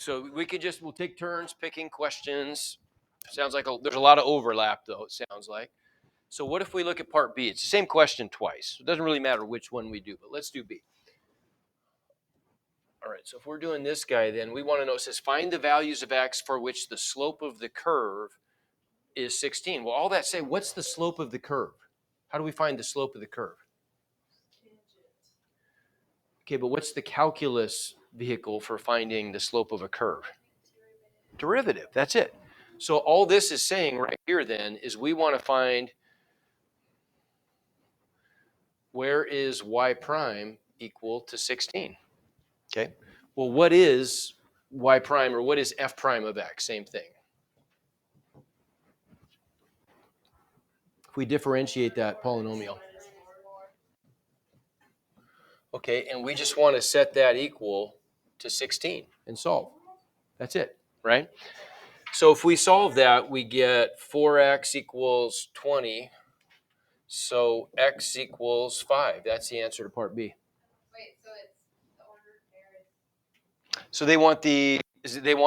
So we'll take turns picking questions. Sounds like there's a lot of overlap though, it sounds like. So what if we look at part B? It's the same question twice. It doesn't really matter which one we do, but let's do B. All right, so if we're doing this guy, then we want to know, it says find the values of x for which the slope of the curve is 16. Well, all that say, what's the slope of the curve? How do we find the slope of the curve? Okay, but what's the calculus vehicle for finding the slope of a curve? Derivative, that's it. So all this is saying right here then is we want to find where is y prime equal to 16. Okay, well, what is y prime or what is f prime of x? Same thing. If we differentiate that polynomial. Okay, and we just want to set that equal to 16 and solve. That's it, right? So if we solve that, we get 4x equals 20. So x equals 5. That's the answer to part B. Wait, so it's the ordered pair. So they want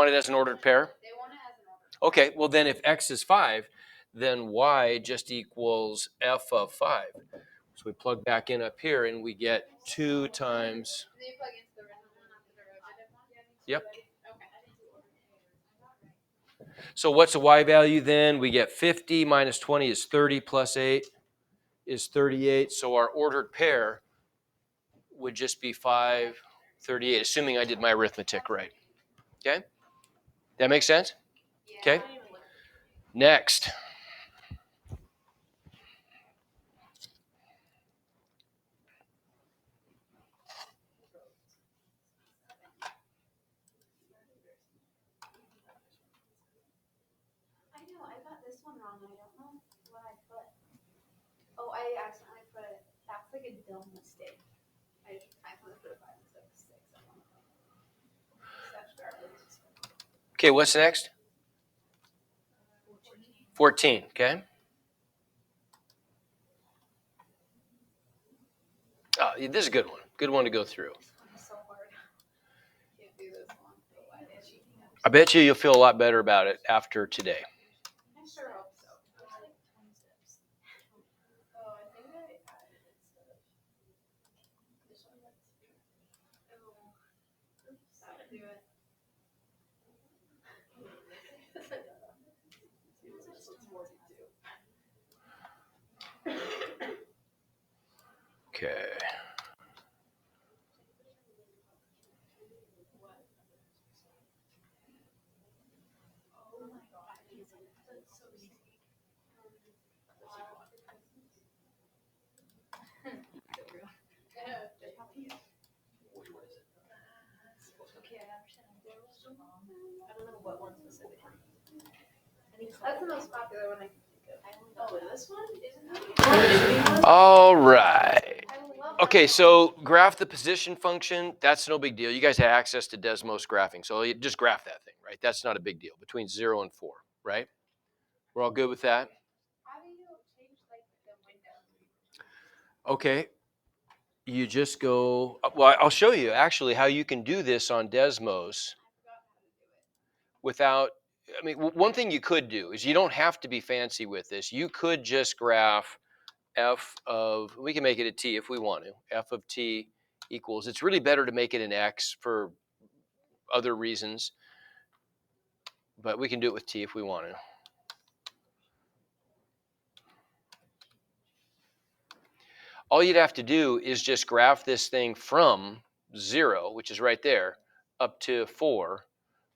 it as an ordered pair? They want it as an ordered pair. Okay, well then if x is 5, then y just equals f of 5. So we plug back in up here and we get 2 times. Do you plug into the random one, not the derivative one? Yep. Okay. So what's the y value then? We get 50 minus 20 is 30 plus 8 is 38. So our ordered pair would just be 5, 38, assuming I did my arithmetic right. Okay? That makes sense? Okay. Next. I know, I got this one wrong. I don't know what I put. Oh, I accidentally put it. That's like a dumb mistake. I accidentally put a 5 instead of 6 at one point. Such garbage. Okay, what's next? 14, okay? Oh, this is a good one. Good one to go through. It's so hard. Can't do this one. I bet you'll feel a lot better about it after today. I sure hope so. Like 20 steps. Oh, I think I added it instead of this one. Oh, oops, how to do it. Okay. Oh my god, that's so easy. Okay, I understand. I don't know what one specifically. That's the most popular one I can think of. Oh, this one? Isn't it? All right. Okay, so graph the position function. That's no big deal. You guys have access to Desmos graphing, so you just graph that thing, right? That's not a big deal. Between 0 and 4, right? We're all good with that? How do you change like the window? Okay. You just go, well, I'll show you actually how you can do this on Desmos without, I mean, one thing you could do is you don't have to be fancy with this. You could just graph f of, we can make it a t if we want to, f of t equals, it's really better to make it an x for other reasons, but we can do it with t if we want to. All you'd have to do is just graph this thing from 0, which is right there, up to 4,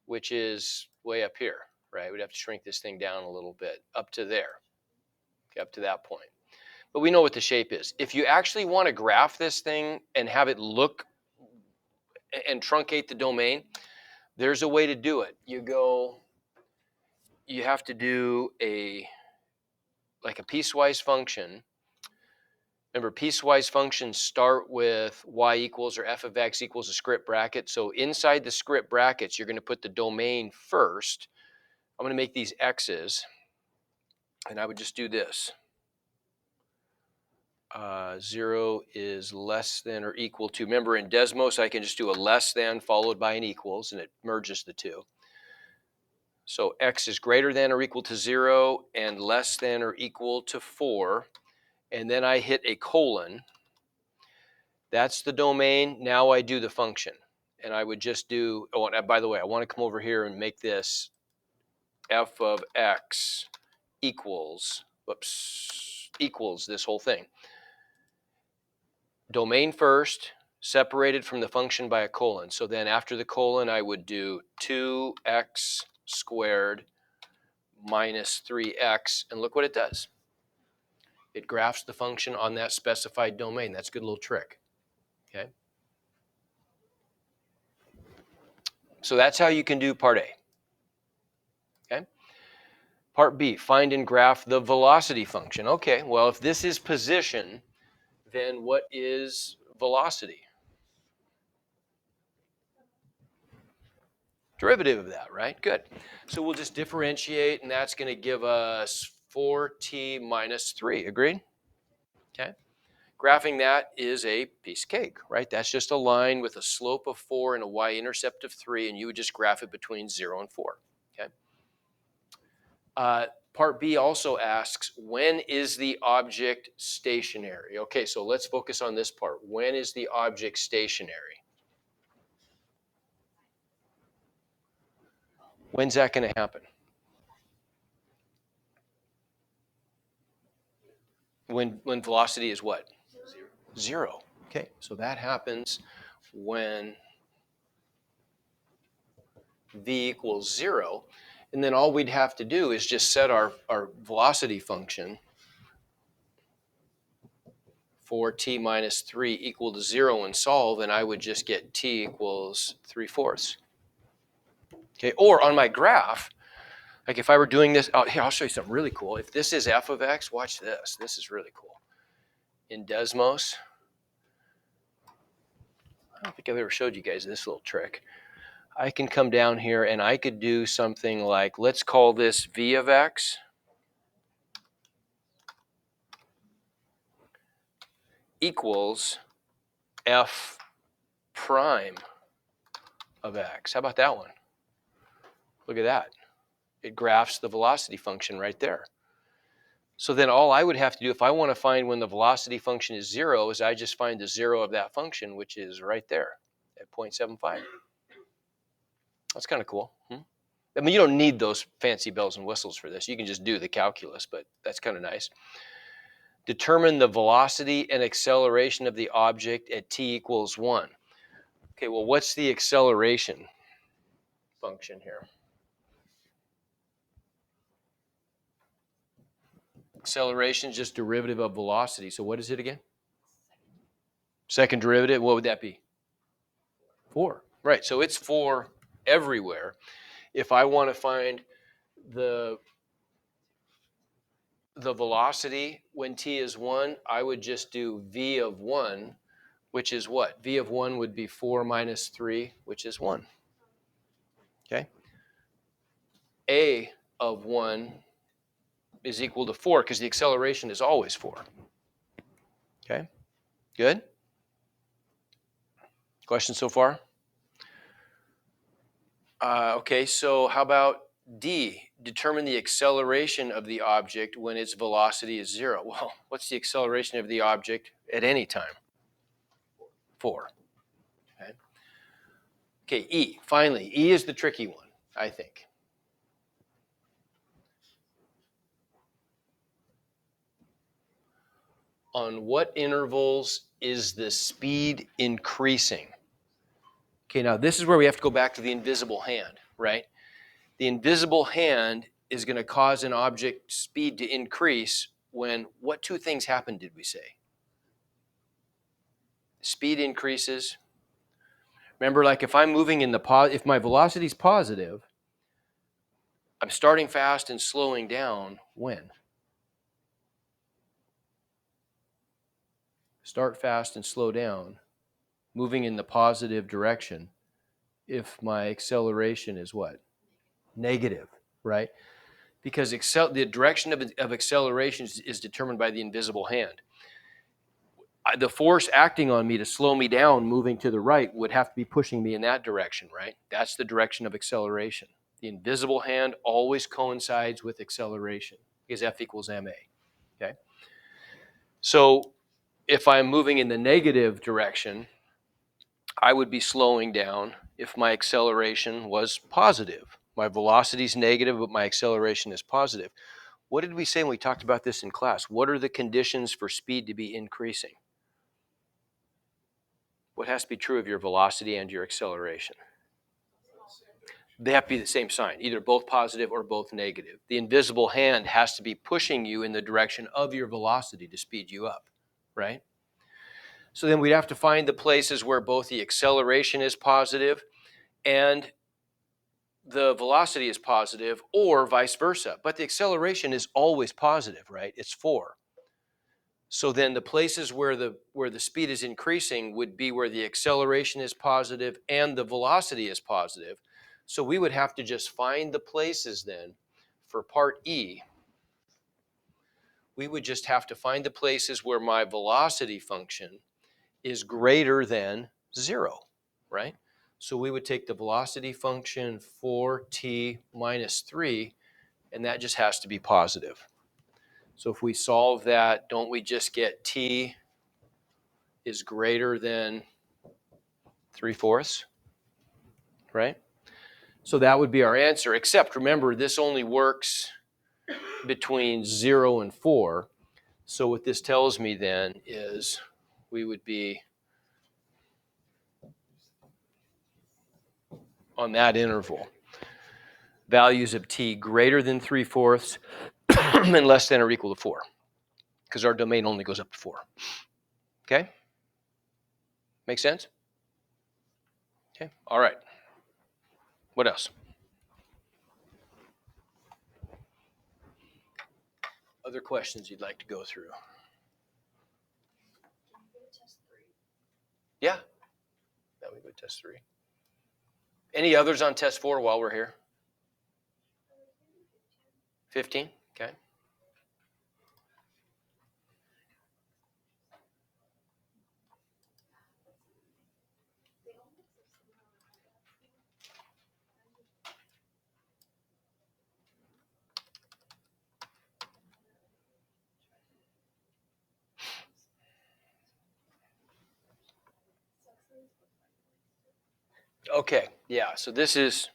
which is way up here, right? We'd have to shrink this thing down a little bit up to there, okay, up to that point. But we know what the shape is. If you actually want to graph this thing and have it look and truncate the domain, there's a way to do it. You have to do like a piecewise function. Remember, piecewise functions start with y equals or f of x equals a script bracket. So inside the script brackets, you're going to put the domain first. I'm going to make these x's, and I would just do this. 0 is less than or equal to, remember in Desmos I can just do a less than followed by an equals and it merges the two. So x is greater than or equal to 0 and less than or equal to 4. And then I hit a colon. That's the domain. Now I do the function. And I would just do, oh, and by the way, I want to come over here and make this f of x equals, equals this whole thing. Domain first, separated from the function by a colon. So then after the colon, I would do 2x squared minus 3x, and look what it does. It graphs the function on that specified domain. That's a good little trick, okay? So that's how you can do part A, okay? Part B, find and graph the velocity function. Okay, well, if this is position, then what is velocity? Derivative of that, right? Good. So we'll just differentiate, and that's going to give us 4t minus 3. Agreed? Okay. Graphing that is a piece of cake, right? That's just a line with a slope of 4 and a y-intercept of 3, and you would just graph it between 0 and 4. Okay. Part B also asks, when is the object stationary? Okay, so let's focus on this part. When is the object stationary? When's that going to happen? When velocity is what? 0. Okay, so that happens when v equals 0. And then all we'd have to do is just set our velocity function for t minus 3 equal to 0 and solve, and I would just get t equals 3/4. Okay, or on my graph, like if I were doing this, oh, here, I'll show you something really cool. If this is f of x, watch this. This is really cool. In Desmos, I don't think I've ever showed you guys this little trick. I can come down here and I could do something like, let's call this v of x equals f prime of x. How about that one? Look at that. It graphs the velocity function right there. So then all I would have to do if I want to find when the velocity function is 0 is I just find the 0 of that function, which is right there at 0.75. That's kind of cool. I mean, you don't need those fancy bells and whistles for this. You can just do the calculus, but that's kind of nice. Determine the velocity and acceleration of the object at t equals 1. Okay, well, what's the acceleration function here? Acceleration is just derivative of velocity. So what is it again? Second derivative, what would that be? 4. Right, so it's 4 everywhere. If I want to find the velocity when t is 1, I would just do v of 1, which is what? V of 1 would be 4 minus 3, which is 1. Okay? A of 1 is equal to 4 because the acceleration is always 4. Okay? Good? Questions so far? Okay, so how about D? Determine the acceleration of the object when its velocity is 0. Well, what's the acceleration of the object at any time? 4. Okay. Okay, E. Finally, E is the tricky one, I think. On what intervals is the speed increasing? Okay, now this is where we have to go back to the invisible hand, right? The invisible hand is going to cause an object speed to increase when what two things happen, did we say? Speed increases. Remember, like if I'm moving in if my velocity is positive, I'm starting fast and slowing down when? Start fast and slow down, moving in the positive direction if my acceleration is what? Negative, right? Because the direction of acceleration is determined by the invisible hand. the force acting on me to slow me down moving to the right would have to be pushing me in that direction, right? That's the direction of acceleration. The invisible hand always coincides with acceleration because F equals ma, okay? So if I'm moving in the negative direction, I would be slowing down if my acceleration was positive. My velocity is negative, but my acceleration is positive. What did we say when we talked about this in class? What are the conditions for speed to be increasing? What has to be true of your velocity and your acceleration? They have to be the same sign, either both positive or both negative. The invisible hand has to be pushing you in the direction of your velocity to speed you up, right? So then we'd have to find the places where both the acceleration is positive and the velocity is positive, or vice versa. But the acceleration is always positive, right? It's 4. So then the places where the speed is increasing would be where the acceleration is positive and the velocity is positive. So we would have to just find the places then for part E. We would just have to find the places where my velocity function is greater than 0, right? So we would take the velocity function 4t minus 3, and that just has to be positive. So if we solve that, don't we just get t is greater than 3/4, right? So that would be our answer, except remember, this only works between 0 and 4. So what this tells me then is we would be on that interval. Values of t greater than 3/4 and less than or equal to 4, because our domain only goes up to 4. Okay? Make sense? Okay, all right. What else? Other questions you'd like to go through? Yeah, that would go test 3. Any others on test 4 while we're here? 15? Okay. Okay, yeah, so this is,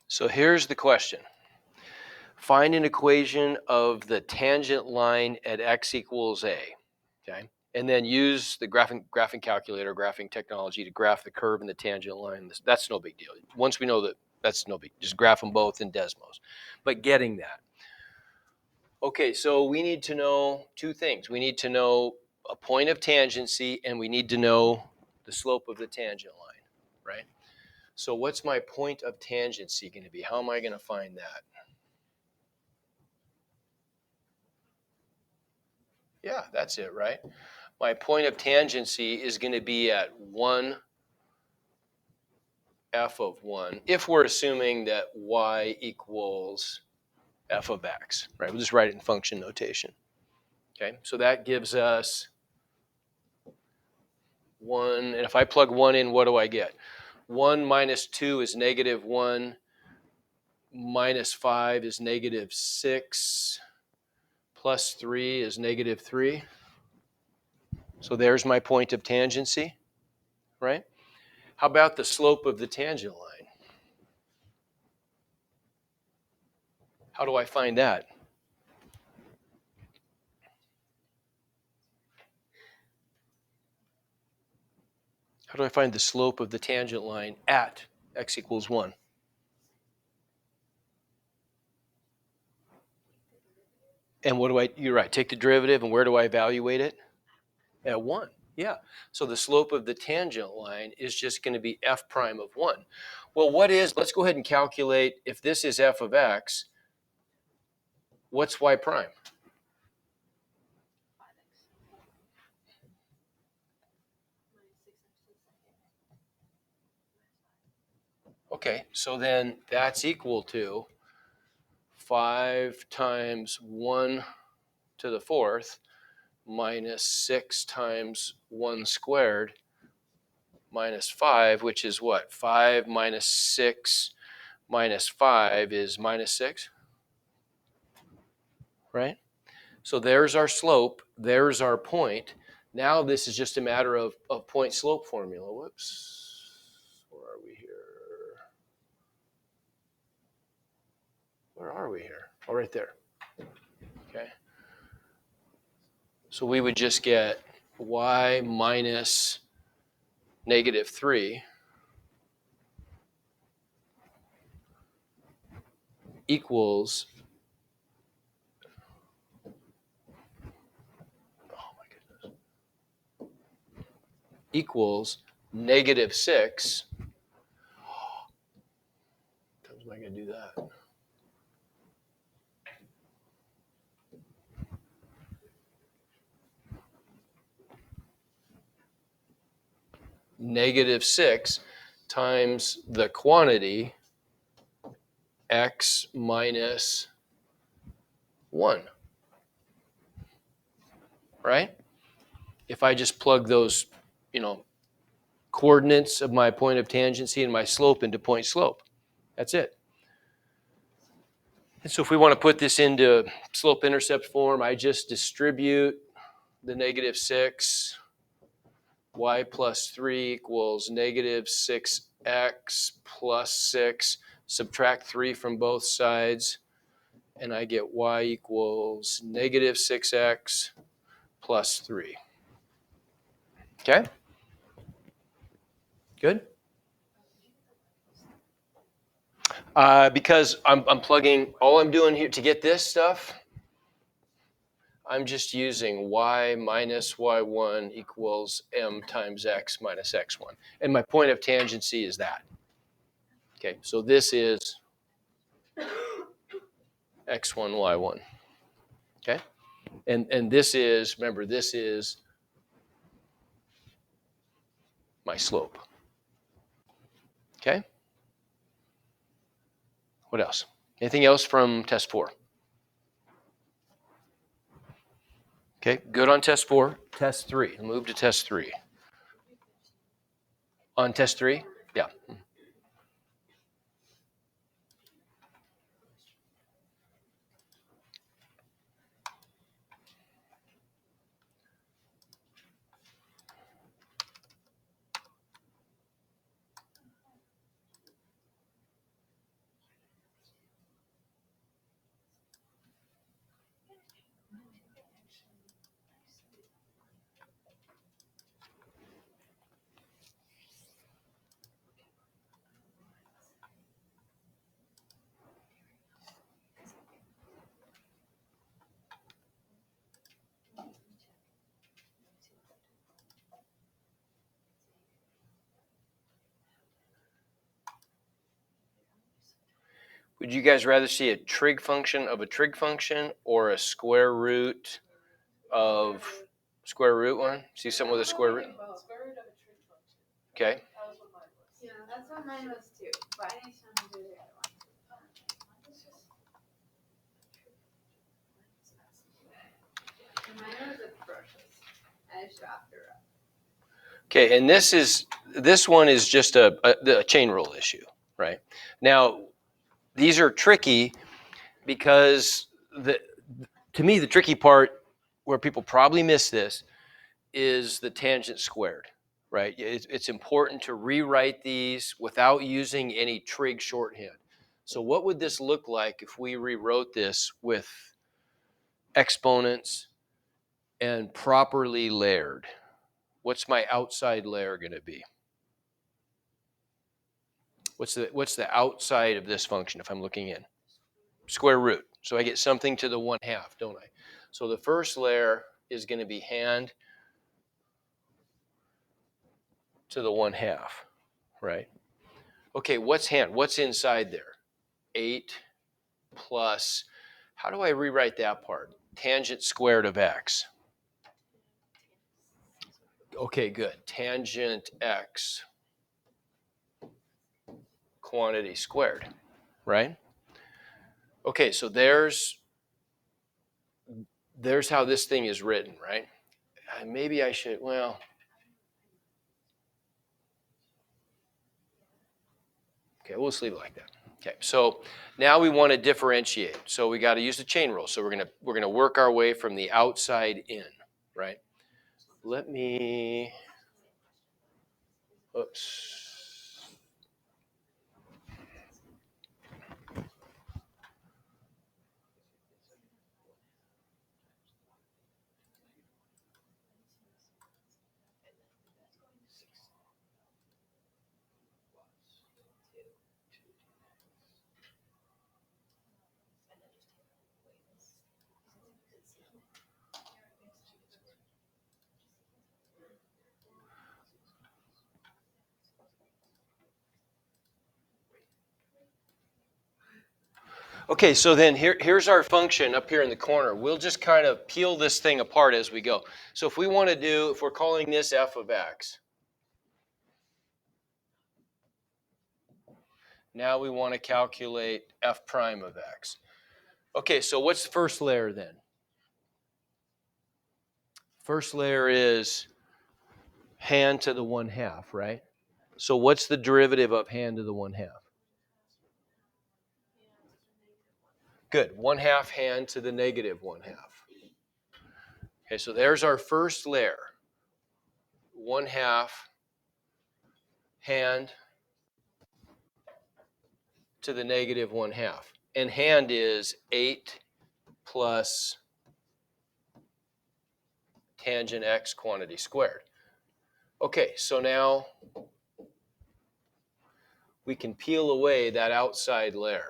so here's the question. Find an equation of the tangent line at x equals a, okay? And then use the graphing calculator, graphing technology to graph the curve and the tangent line. That's no big deal. Once we know that, that's no big, just graph them both in Desmos. But getting that. Okay, so we need to know 2 things. We need to know a point of tangency, and we need to know the slope of the tangent line, right? So what's my point of tangency going to be? How am I going to find that? Yeah, that's it, right? My point of tangency is going to be at 1 f of 1, if we're assuming that y equals f of x, right? We'll just write it in function notation. Okay, so that gives us 1, and if I plug 1 in, what do I get? 1 minus 2 is negative 1, minus 5 is negative 6, plus 3 is negative 3. So there's my point of tangency, right? How about the slope of the tangent line? How do I find that? How do I find the slope of the tangent line at x equals 1? And what do I, you're right, take the derivative, and where do I evaluate it? At 1, yeah. So the slope of the tangent line is just going to be f prime of 1. Well, let's go ahead and calculate, if this is f of x, what's y prime? 5x. Okay, so then that's equal to 5 times 1 to the fourth minus 6 times 1 squared minus 5, which is what? 5 minus 6 minus 5 is minus 6, right? So there's our slope, there's our point. Now this is just a matter of point slope formula. Whoops, where are we here? Where are we here? Oh, right there. Okay. So we would just get y minus negative 3 equals, oh my goodness, equals negative 6. How am I going to do that? Negative 6 times the quantity x minus 1, right? If I just plug those, coordinates of my point of tangency and my slope into point slope, that's it. And so if we want to put this into slope intercept form, I just distribute the negative 6, y plus 3 equals negative 6x plus 6, subtract 3 from both sides, and I get y equals negative 6x plus 3. Okay? Good? Because I'm plugging, all I'm doing here to get this stuff, I'm just using y minus y1 equals m times x minus x1. And my point of tangency is that. Okay, so this is x1, y1. Okay? And this is, remember, this is my slope. Okay? What else? Anything else from test 4? Okay, good on test 4. Test 3. Move to test 3. On test 3? Yeah. Would you guys rather see a trig function of a trig function or a square root of square root one? See something with a square root? Okay. Yeah, that's what mine was too. But I need to do the other one. And mine was atrocious. I just wrapped her up. Okay, and this one is just a chain rule issue, right? Now, these are tricky because to me the tricky part where people probably miss this is the tangent squared, right? It's important to rewrite these without using any trig shorthand. So what would this look like if we rewrote this with exponents and properly layered? What's my outside layer going to be? What's the outside of this function if I'm looking in? Square root. So I get something to the 1/2, don't I? So the first layer is going to be hand to the 1/2, right? Okay, what's hand? What's inside there? 8 plus, how do I rewrite that part? Tangent squared of x. Okay, good. Tangent x quantity squared, right? Okay, so there's how this thing is written, right? Maybe I should, well, okay, we'll just leave it like that. Okay, so now we want to differentiate. So we got to use the chain rule. So we're gonna work our way from the outside in, right? Let me, oops. Okay, so then here's our function up here in the corner. We'll just kind of peel this thing apart as we go. So if we want to do, if we're calling this f of x, now we want to calculate f prime of x. Okay, so what's the first layer then? First layer is hand to the 1/2, right? So what's the derivative of hand to the 1/2? Good, 1/2 hand to the negative 1/2. Okay, so there's our first layer. 1/2 hand to the negative 1/2. And hand is 8 plus tangent x quantity squared. Okay, so now we can peel away that outside layer.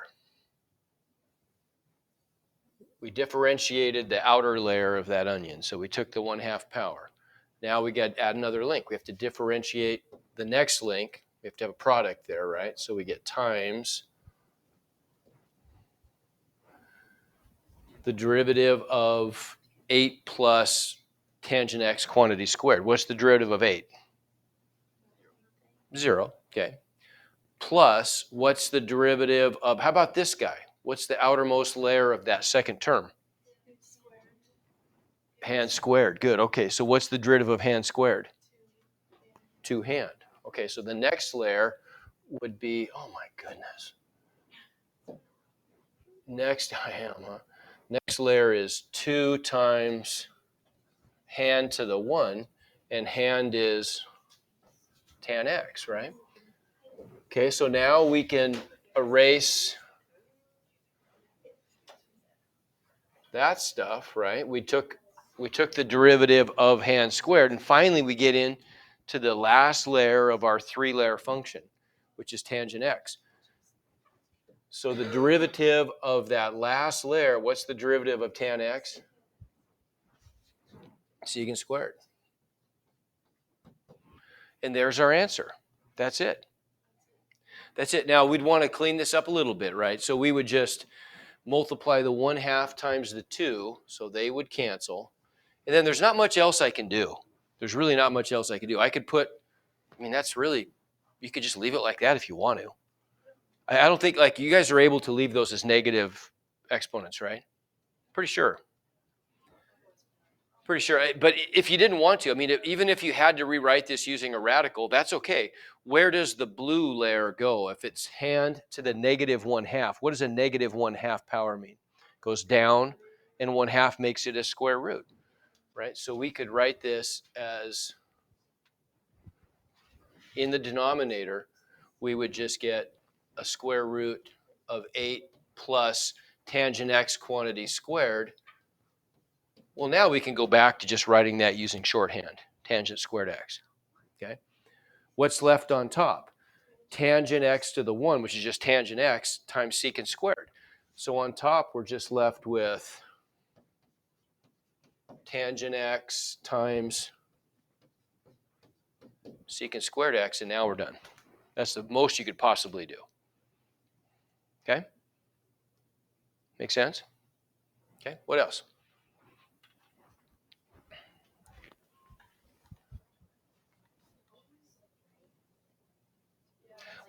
We differentiated the outer layer of that onion, so we took the 1/2 power. Now we got to add another link. We have to differentiate the next link. We have to have a product there, right? So we get times the derivative of 8 plus tangent x quantity squared. What's the derivative of 8? 0, okay. Plus, what's the derivative of, how about this guy? What's the outermost layer of that second term? Hand squared, good. Okay, so what's the derivative of hand squared? 2 hand. Okay, so the next layer would be, oh my goodness. Next, I am, huh? Next layer is 2 times hand to the 1, and hand is tan x, right? Okay, so now we can erase that stuff, right? We took the derivative of hand squared, and finally we get in to the last layer of our 3-layer function, which is tangent x. So the derivative of that last layer, what's the derivative of tan x? Secant squared. And there's our answer. That's it. That's it. Now we'd want to clean this up a little bit, right? So we would just multiply the 1/2 times the 2, so they would cancel. And then there's not much else I can do. There's really not much else I could do. I could put, I mean, that's really, you could just leave it like that if you want to. I don't think, like, you guys are able to leave those as negative exponents, right? Pretty sure. Pretty sure. But if you didn't want to, I mean, even if you had to rewrite this using a radical, that's okay. Where does the blue layer go? If it's hand to the negative 1/2, what does a negative 1/2 power mean? It goes down, and 1/2 makes it a square root, right? So we could write this as, in the denominator, we would just get a square root of 8 plus tangent x quantity squared. Well, now we can go back to just writing that using shorthand, tangent squared x, okay? What's left on top? Tangent x to the 1, which is just tangent x, times secant squared. So on top, we're just left with tangent x times secant squared x, and now we're done. That's the most you could possibly do. Okay? Make sense? Okay, what else?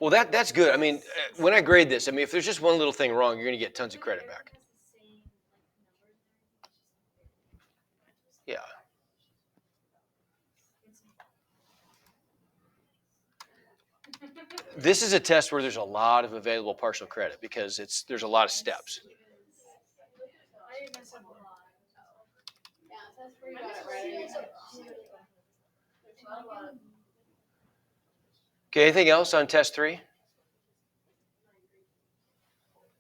Well, that's good. I mean, when I grade this, I mean, if there's just one little thing wrong, you're going to get tons of credit back. Yeah. This is a test where there's a lot of available partial credit because there's a lot of steps. Okay, anything else on test 3?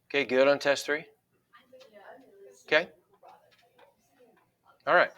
Okay, good on test 3? Okay. All right.